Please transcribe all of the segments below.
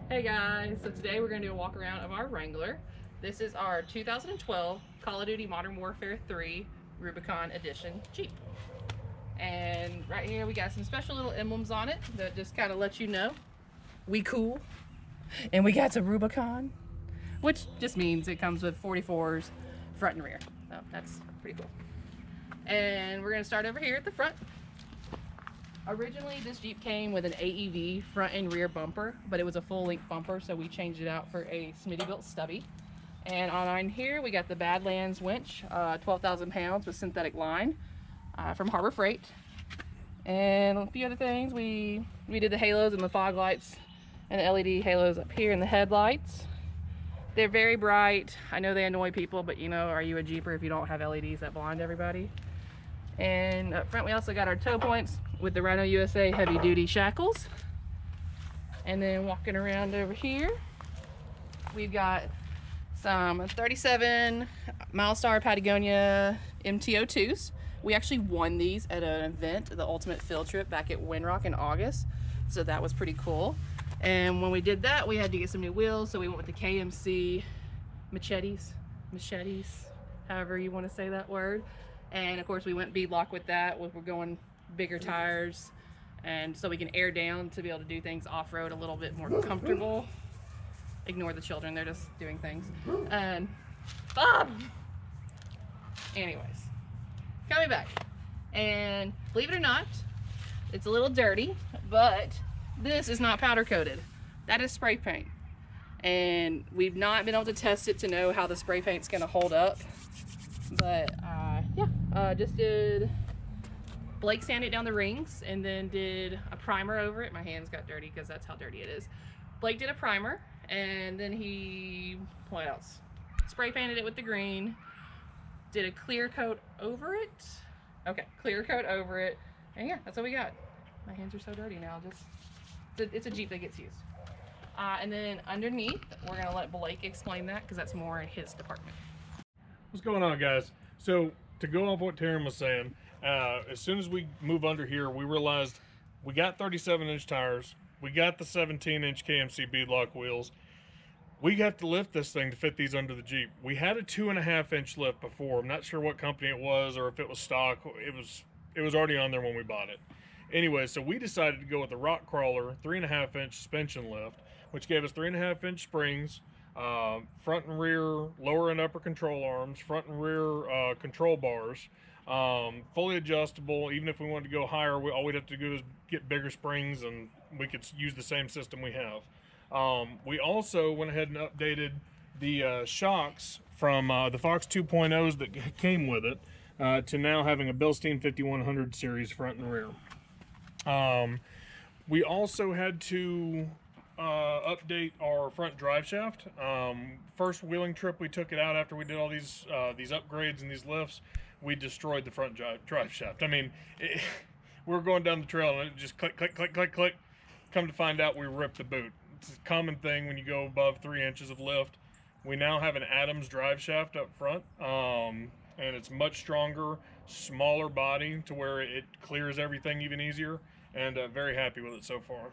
Hey guys, so today we're going to do a walk around of our Wrangler. This is our 2012 Call of Duty Modern Warfare 3 Rubicon Edition Jeep. And right here we got some special little emblems on it that just kind of let you know we cool. And we got some Rubicon, which just means it comes with 44s front and rear. So that's pretty cool. And we're going to start over here at the front. Originally, this Jeep came with an AEV front and rear bumper, but it was a full-length bumper, so we changed it out for a Smitty-built stubby. And on here, we got the Badlands winch, 12,000 pounds with synthetic line from Harbor Freight. And a few other things, we did the halos and the fog lights and the LED halos up here in the headlights. They're very bright. I know they annoy people, but you know, are you a Jeeper if you don't have LEDs that blind everybody? And up front we also got our tow points with the Rhino USA heavy duty shackles. And then walking around over here, we've got some 37 Milestar Patagonia MT02s. We actually won these at an event, the Ultimate Field Trip, back at Windrock in August. So that was pretty cool. And when we did that, we had to get some new wheels. So we went with the KMC machetes, however you want to say that word. And of course we went beadlock with that. We're going bigger tires, and so we can air down to be able to do things off-road a little bit more comfortable. Ignore the children, they're just doing things. And Bob! Anyways, coming back. And believe it or not, it's a little dirty, but this is not powder coated. That is spray paint. And we've not been able to test it to know how the spray paint's gonna hold up. But just did Blake sanded down the rings and then did a primer over it. My hands got dirty because that's how dirty it is. Blake did a primer and then what else? Spray painted it with the green, did a clear coat over it. Okay, clear coat over it. And yeah, that's what we got. My hands are so dirty now. It's a Jeep that gets used. And then underneath, we're gonna let Blake explain that because that's more in his department. What's going on, guys? So to go off what Taryn was saying, as soon as we move under here, we realized we got 37-inch tires, we got the 17-inch KMC beadlock wheels. We have to lift this thing to fit these under the Jeep. We had a 2.5-inch lift before. I'm not sure what company it was or if it was stock. It was already on there when we bought it. Anyway, so we decided to go with the Rock Crawler 3.5-inch suspension lift, which gave us 3.5-inch springs, front and rear lower and upper control arms, front and rear control bars, fully adjustable. Even if we wanted to go higher, all we'd have to do is get bigger springs and we could use the same system we have. We also went ahead and updated the shocks from the Fox 2.0s that came with it to now having a Bilstein 5100 series front and rear. We also had to update our front drive shaft. First wheeling trip we took it out after we did all these upgrades and these lifts, we destroyed the front drive shaft. I mean, we were going down the trail and it just click, click, click, click, click. Come to find out, we ripped the boot. It's a common thing when you go above 3 inches of lift. We now have an Adams drive shaft up front, and it's much stronger, smaller body to where it clears everything even easier, and very happy with it so far.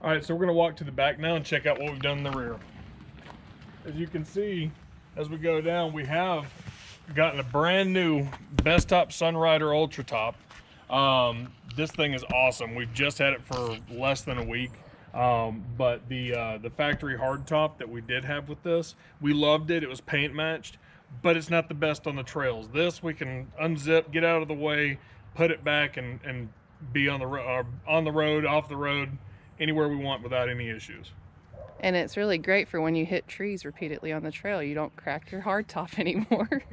All right, so we're gonna walk to the back now and check out what we've done in the rear. As you can see, as we go down, we have gotten a brand new Bestop Sunrider Ultra Top. This thing is awesome. We've just had it for less than a week. But the factory hardtop that we did have with this, we loved it. It was paint matched, but it's not the best on the trails. This we can unzip, get out of the way, put it back, and be on the road, off the road, anywhere we want without any issues. And it's really great for when you hit trees repeatedly on the trail. You don't crack your hardtop anymore.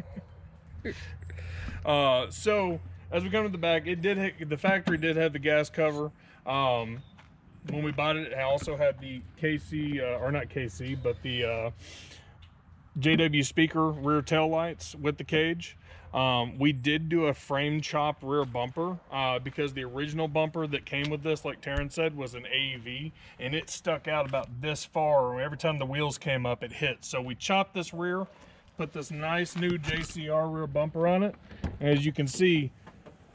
So as we come to the back, the factory did have the gas cover. When we bought it, it also had the KC, or not KC, but the JW speaker rear tail lights with the cage. We did do a frame chop rear bumper because the original bumper that came with this, like Taryn said, was an AEV, and it stuck out about this far. Every time the wheels came up, it hit. So we chopped this rear, put this nice new JCR rear bumper on it, and as you can see,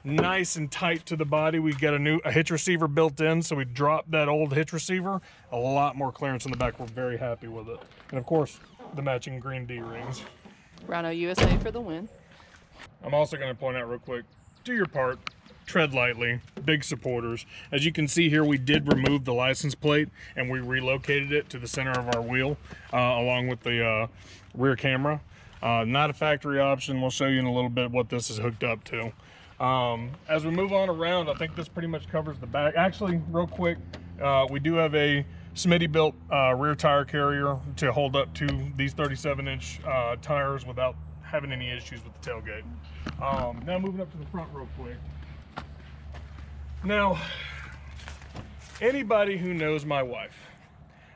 nice and tight to the body. We got a hitch receiver built in, so we dropped that old hitch receiver. A lot more clearance in the back. We're very happy with it. And of course, the matching green D-rings. Rhino USA for the win. I'm also going to point out real quick, do your part, tread lightly, big supporters. As you can see here, we did remove the license plate and we relocated it to the center of our wheel along with the rear camera. Not a factory option. We'll show you in a little bit what this is hooked up to. As we move on around, I think this pretty much covers the back. Actually, real quick, we do have a Smitty built rear tire carrier to hold up to these 37-inch tires without having any issues with the tailgate. Now moving up to the front real quick. Now, anybody who knows my wife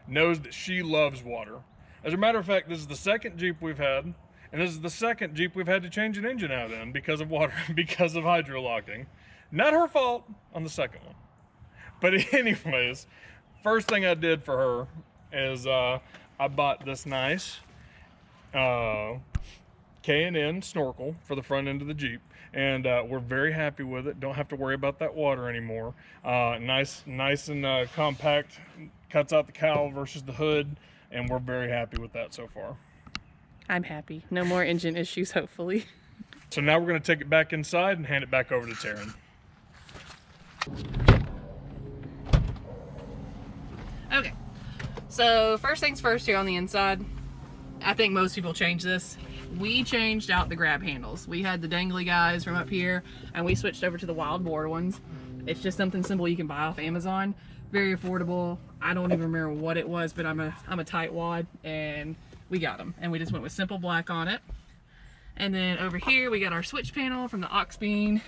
knows that she loves water. As a matter of fact, this is the second Jeep we've had, and this is the second Jeep we've had to change an engine out in because of water, because of hydrolocking. Not her fault on the second one. But anyways, first thing I did for her is I bought this nice K&N snorkel for the front end of the Jeep, and we're very happy with it. Don't have to worry about that water anymore. Nice and compact, cuts out the cowl versus the hood, and we're very happy with that so far. I'm happy. No more engine issues, hopefully. So now we're going to take it back inside and hand it back over to Taryn. Okay, so first things first here on the inside. I think most people change this. We changed out the grab handles. We had the dangly guys from up here, and we switched over to the wild boar ones. It's just something simple you can buy off Amazon. Very affordable. I don't even remember what it was, but I'm a tightwad, and we got them. And we just went with simple black on it. And then over here we got our switch panel from the Oxbean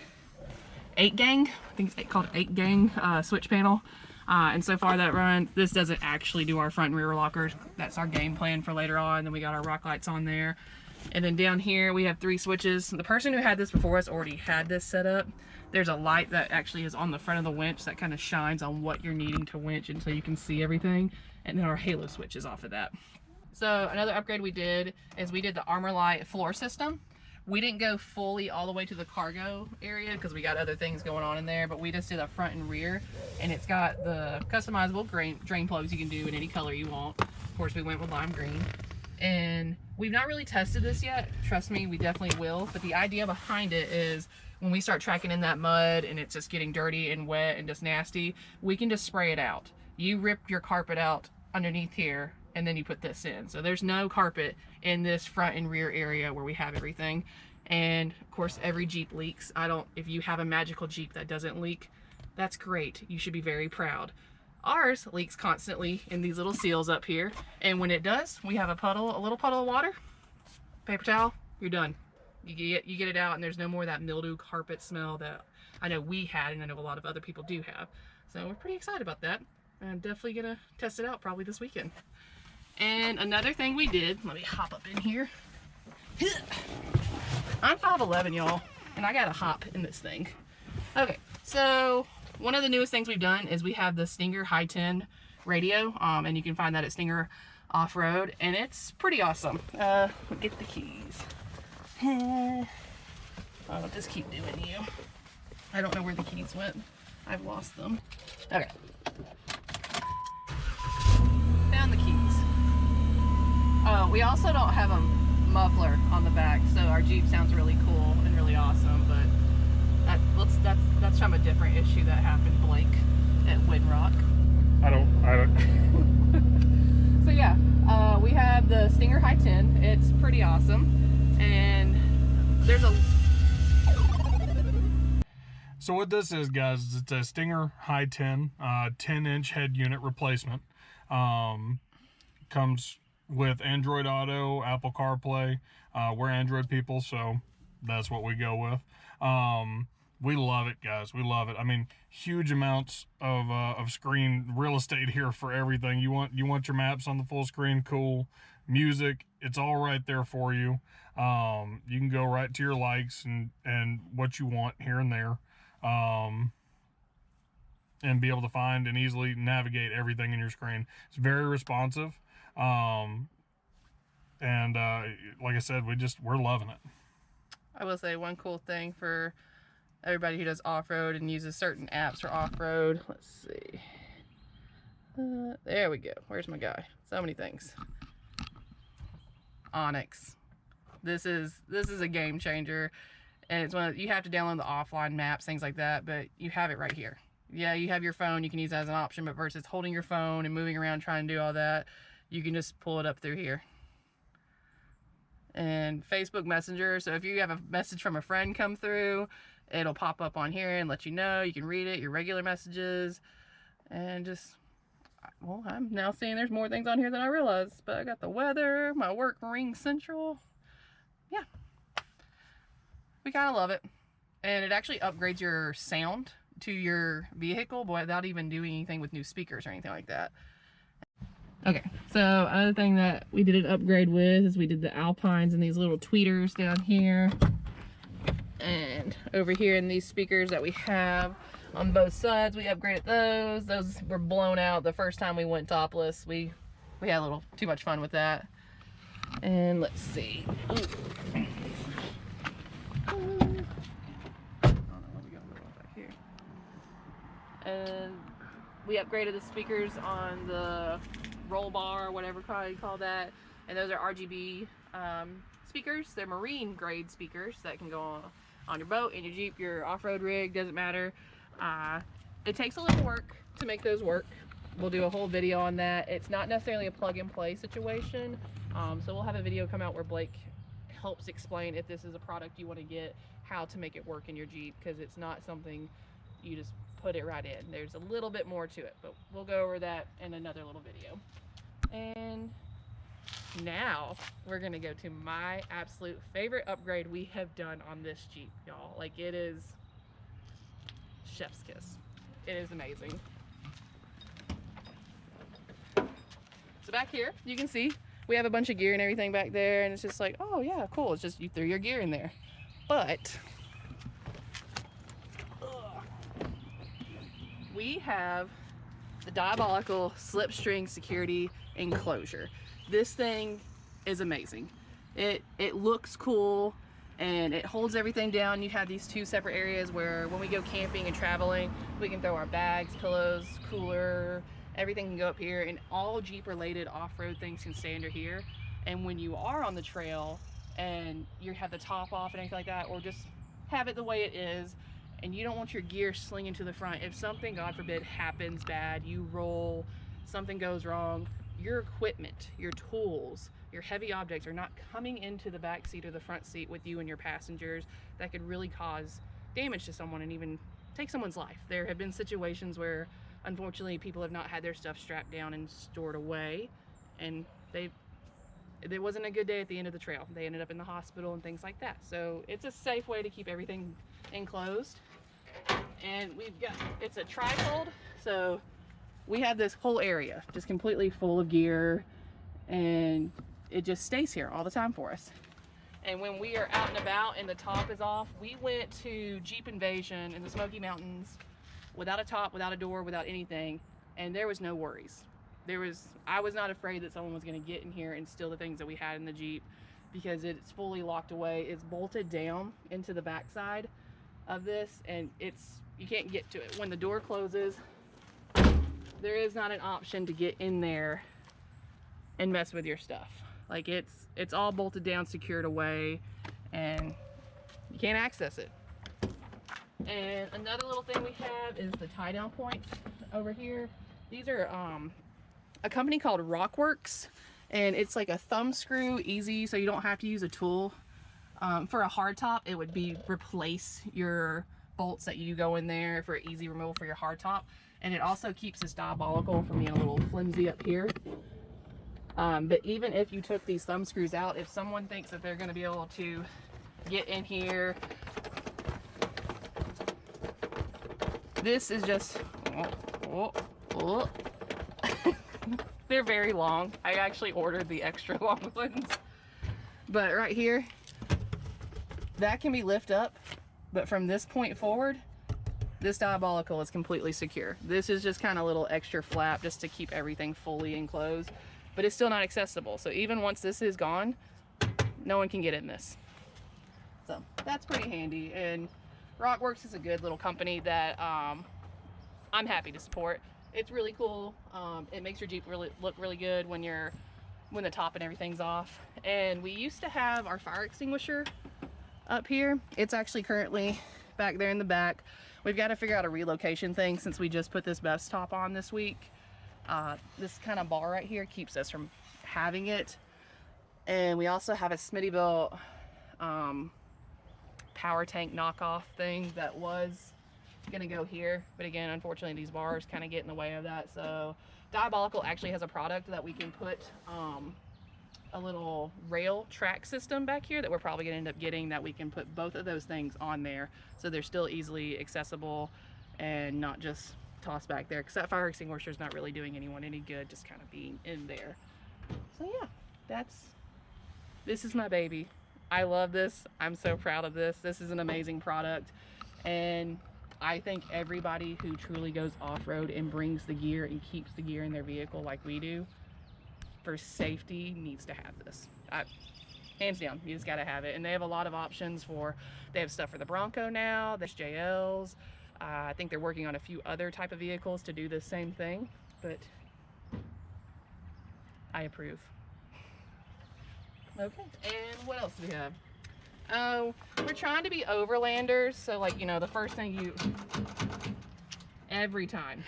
8 gang. I think it's called 8 gang switch panel. And so far that run, this doesn't actually do our front and rear lockers. That's our game plan for later on. Then we got our rock lights on there. And then down here we have 3 switches. The person who had this before us already had this set up. There's a light that actually is on the front of the winch that kind of shines on what you're needing to winch until you can see everything. And then our halo switch is off of that. So another upgrade we did is we did the Armor Light floor system. We didn't go fully all the way to the cargo area because we got other things going on in there, but we just did the front and rear, and it's got the customizable drain plugs you can do in any color you want. Of course, we went with lime green. And we've not really tested this yet. Trust me, we definitely will. But the idea behind it is when we start tracking in that mud and it's just getting dirty and wet and just nasty, we can just spray it out. You rip your carpet out underneath here and then you put this in. So there's no carpet in this front and rear area where we have everything. And of course, every Jeep leaks. If you have a magical Jeep that doesn't leak, that's great. You should be very proud. Ours leaks constantly in these little seals up here, and when it does, we have a little puddle of water, paper towel, you're done. You get it out, and there's no more of that mildew carpet smell that I know we had, and I know a lot of other people do have. So we're pretty excited about that. I'm definitely gonna test it out probably this weekend. And another thing we did, let me hop up in here. I'm 5'11", y'all, and I gotta hop in this thing. Okay, so one of the newest things we've done is we have the Stinger High 10 radio, and you can find that at Stinger Off-Road, and it's pretty awesome. Get the keys. I'll just keep doing you. I don't know where the keys went. I've lost them. Okay. Found the keys. We also don't have a muffler on the back, so our Jeep sounds really cool and really awesome, but that's from a different issue that happened, Blake, at Windrock. I don't. So yeah, we have the Stinger High 10. It's pretty awesome, and there's a. So what this is, guys, it's a Stinger High 10, 10-inch head unit replacement. Comes with Android Auto, Apple CarPlay. We're Android people, so that's what we go with. We love it, guys. We love it. I mean, huge amounts of screen real estate here for everything. You want your maps on the full screen, cool. Music, it's all right there for you. You can go right to your likes and what you want here and there, and be able to find and easily navigate everything in your screen. It's very responsive, and like I said, we're loving it. I will say one cool thing for everybody who does off-road and uses certain apps for off-road. Let's see. There we go. Where's my guy? So many things. Onyx. This is a game changer, and it's one of, you have to download the offline maps, things like that, but you have it right here. Yeah, you have your phone, you can use that as an option, but versus holding your phone and moving around trying to do all that, you can just pull it up through here. And Facebook Messenger, so if you have a message from a friend come through, it'll pop up on here and let you know. You can read it, your regular messages, and just, well, I'm now seeing there's more things on here than I realized, but I got the weather, my work ring central. Yeah, we gotta love it. And it actually upgrades your sound to your vehicle without even doing anything with new speakers or anything like that. Okay, so other thing that we did an upgrade with is we did the Alpines and these little tweeters down here. And over here in these speakers that we have on both sides, we upgraded those. Those were blown out the first time we went topless. We had a little too much fun with that. And let's see. Ooh. I don't know what we got back here. And we upgraded the speakers on the roll bar, whatever you call that, and those are RGB speakers. They're marine grade speakers that can go on your boat, in your Jeep, your off-road rig, doesn't matter. It takes a little work to make those work. We'll do a whole video on that. It's not necessarily a plug and play situation, so we'll have a video come out where Blake helps explain, if this is a product you want to get, how to make it work in your Jeep, because it's not something you just put it right in. There's a little bit more to it, but we'll go over that in another little video. And now we're gonna go to my absolute favorite upgrade we have done on this Jeep, y'all. Like, it is chef's kiss. It is amazing. So back here, you can see we have a bunch of gear and everything back there, and it's just like, oh yeah, cool. It's just you threw your gear in there. But we have the diabolical slipstring security enclosure. This thing is amazing. It looks cool and it holds everything down. You have these two separate areas where when we go camping and traveling, we can throw our bags, pillows, cooler, everything can go up here, and all Jeep related off-road things can stay under here. And when you are on the trail and you have the top off and anything like that, or just have it the way it is, and you don't want your gear slinging to the front, if something, God forbid, happens bad, you roll, something goes wrong, your equipment, your tools, your heavy objects are not coming into the back seat or the front seat with you and your passengers. That could really cause damage to someone and even take someone's life. There have been situations where, unfortunately, people have not had their stuff strapped down and stored away, and it wasn't a good day at the end of the trail. They ended up in the hospital and things like that. So it's a safe way to keep everything enclosed. And we've got, it's a trifold, so we have this whole area just completely full of gear, and it just stays here all the time for us. And when we are out and about and the top is off, we went to Jeep Invasion in the Smoky Mountains without a top, without a door, without anything, and there was no worries. I was not afraid that someone was going to get in here and steal the things that we had in the Jeep, because it's fully locked away. It's bolted down into the backside of this, and you can't get to it. When the door closes, there is not an option to get in there and mess with your stuff. Like, it's all bolted down, secured away, and you can't access it. And another little thing we have is the tie down points over here. These are a company called Rockworks, and it's like a thumb screw, easy, so you don't have to use a tool. For a hardtop, it would be replace your bolts that you go in there for easy removal for your hardtop. And it also keeps this diabolical from being a little flimsy up here. But even if you took these thumb screws out, if someone thinks that they're going to be able to get in here, this is just, they're very long. I actually ordered the extra long ones. But right here, that can be lifted up, but from this point forward, this diabolical is completely secure. This is just kind of a little extra flap just to keep everything fully enclosed, but it's still not accessible. So even once this is gone, no one can get in this. So that's pretty handy. And Rockworks is a good little company that I'm happy to support. It's really cool. It makes your Jeep look really good when the top and everything's off. And we used to have our fire extinguisher up here. It's actually currently back there in the back. We've got to figure out a relocation thing since we just put this best top on this week. This kind of bar right here keeps us from having it. And we also have a Smittybilt power tank knockoff thing that was gonna go here, but again, unfortunately these bars kind of get in the way of that. So Diabolical actually has a product that we can put a little rail track system back here that we're probably gonna end up getting, that we can put both of those things on there so they're still easily accessible and not just tossed back there, because that fire extinguisher is not really doing anyone any good just kind of being in there. So yeah, this is my baby. I love this. I'm so proud of this. This is an amazing product, and I think everybody who truly goes off-road and brings the gear and keeps the gear in their vehicle like we do for safety needs to have this. Hands down, you just gotta have it. And they have a lot of options they have stuff for the Bronco now, there's JLs. I think they're working on a few other type of vehicles to do the same thing, but I approve. Okay, and what else do we have? Oh, we're trying to be overlanders, so like, you know, the first thing every time.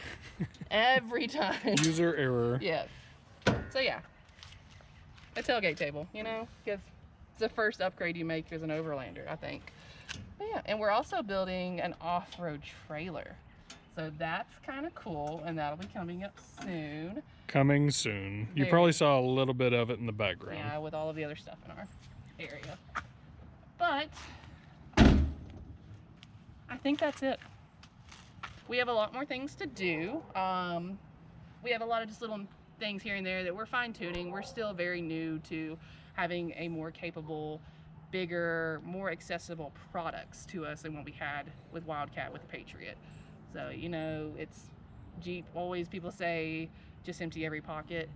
User error. Yes. So yeah, a tailgate table, you know, because it's the first upgrade you make as an overlander, I think. But yeah, and we're also building an off-road trailer. So that's kind of cool, and that'll be coming up soon. Coming soon. You probably saw a little bit of it in the background. Yeah, with all of the other stuff in our area. But I think that's it. We have a lot more things to do. We have a lot of just little things here and there that we're fine-tuning. We're still very new to having a more capable, bigger, more accessible products to us than what we had with Wildcat with the Patriot. So, you know, it's Jeep, always people say, just empty every pocket.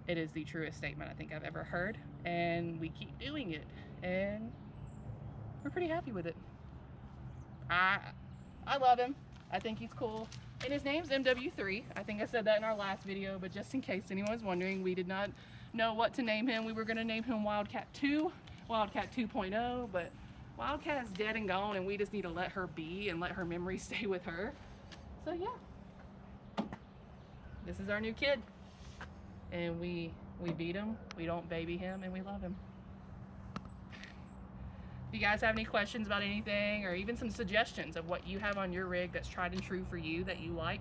It is the truest statement I think I've ever heard, and we keep doing it, and we're pretty happy with it. I love him. I think he's cool. And his name's MW3. I think I said that in our last video, but just in case anyone's wondering, we did not know what to name him. We were gonna name him Wildcat 2, Wildcat 2.0, but Wildcat is dead and gone, and we just need to let her be and let her memory stay with her. So yeah, this is our new kid, and we beat him, we don't baby him, and we love him. If you guys have any questions about anything, or even some suggestions of what you have on your rig that's tried and true for you that you like,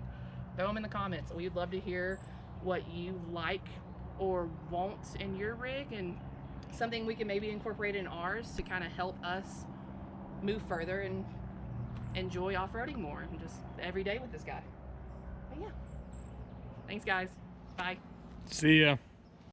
throw them in the comments. We'd love to hear what you like or want in your rig, and something we can maybe incorporate in ours to kind of help us move further and enjoy off-roading more and just every day with this guy. But yeah, thanks guys, bye. See ya.